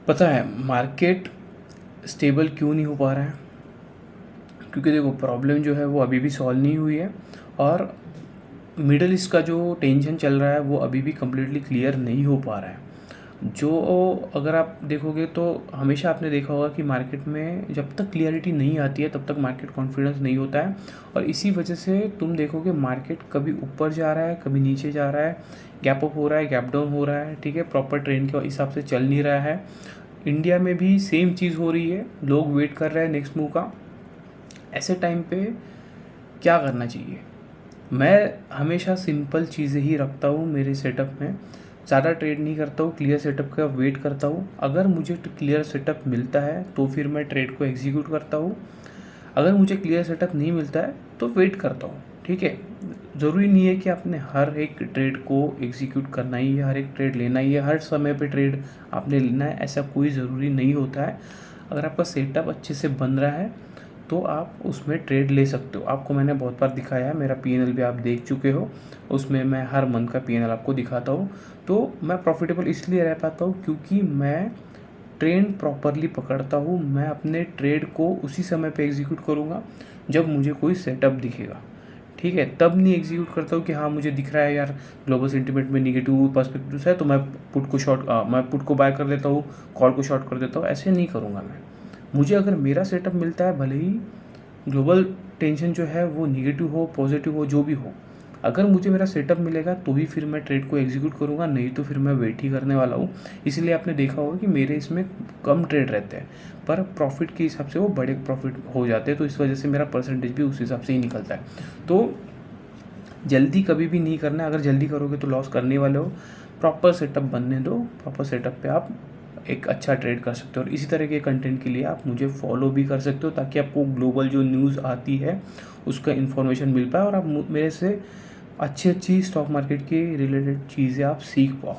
पता है market stable क्यों नहीं हो पा रहा है? क्योंकि देखो प्रॉब्लम जो है वो अभी भी सॉल्व नहीं हुई है, और मिडल ईस्ट का जो टेंशन चल रहा है वो अभी भी कम्प्लीटली क्लियर नहीं हो पा रहा है। जो अगर आप देखोगे तो हमेशा आपने देखा होगा कि मार्केट में जब तक क्लियरिटी नहीं आती है तब तक मार्केट कॉन्फिडेंस नहीं होता है, और इसी वजह से तुम देखोगे मार्केट कभी ऊपर जा रहा है, कभी नीचे जा रहा है, गैप अप हो रहा है, गैप डाउन हो रहा है, ठीक है, प्रॉपर ट्रेंड के हिसाब से चल नहीं रहा है। इंडिया में भी सेम चीज़ हो रही है, लोग वेट कर रहे हैं नेक्स्ट मूव का। ऐसे टाइम पे क्या करना चाहिए? मैं हमेशा सिंपल चीज़ें ही रखता हूँ मेरे सेटअप में, ज़्यादा ट्रेड नहीं करता हूँ, क्लियर सेटअप का वेट करता हूँ। अगर मुझे क्लियर सेटअप मिलता है तो फिर मैं ट्रेड को एग्जीक्यूट करता हूँ, अगर मुझे क्लियर सेटअप नहीं मिलता है तो वेट करता हूँ, ठीक है। ज़रूरी नहीं है कि आपने हर एक ट्रेड को एग्जीक्यूट करना ही है, हर एक ट्रेड लेना ही है, हर समय पे ट्रेड आपने लेना है, ऐसा कोई ज़रूरी नहीं होता है। अगर आपका सेटअप अच्छे से बन रहा है तो आप उसमें ट्रेड ले सकते हो। आपको मैंने बहुत बार दिखाया है, मेरा पीएनएल भी आप देख चुके हो, उसमें मैं हर मंथ का पीएनएल आपको दिखाता हूँ। तो मैं प्रॉफिटेबल इसलिए रह पाता हूँ क्योंकि मैं ट्रेंड प्रॉपरली पकड़ता हूँ। मैं अपने ट्रेड को उसी समय पे एग्जीक्यूट करूँगा जब मुझे कोई सेटअप दिखेगा, ठीक है। तब नहीं एग्जीक्यूट करता हूँ कि हाँ मुझे दिख रहा है यार ग्लोबल सेंटीमेंट में निगेटिव पर्सपेक्टिव है तो मैं पुट को बाय कर देता हूँ, कॉल को शॉर्ट कर देता हूँ, ऐसे नहीं करूँगा मैं। मुझे अगर मेरा सेटअप मिलता है, भले ही ग्लोबल टेंशन जो है वो निगेटिव हो, पॉजिटिव हो, जो भी हो, अगर मुझे मेरा सेटअप मिलेगा तो ही फिर मैं ट्रेड को एग्जीक्यूट करूँगा, नहीं तो फिर मैं वेट ही करने वाला हूँ। इसलिए आपने देखा होगा कि मेरे इसमें कम ट्रेड रहते हैं, पर प्रॉफिट के हिसाब से वो बड़े प्रॉफिट हो जाते हैं, तो इस वजह से मेरा परसेंटेज भी उस हिसाब से ही निकलता है। तो जल्दी कभी भी नहीं करना है, अगर जल्दी करोगे तो लॉस करने वाले हो। प्रॉपर सेटअप बनने दो, प्रॉपर सेटअप पे आप एक अच्छा ट्रेड कर सकते हो। और इसी तरह के कंटेंट के लिए आप मुझे फॉलो भी कर सकते हो, ताकि आपको ग्लोबल जो न्यूज़ आती है उसका इन्फॉर्मेशन मिल पाए और आप मेरे से अच्छी अच्छी स्टॉक मार्केट की रिलेटेड चीज़ें आप सीख पाओ।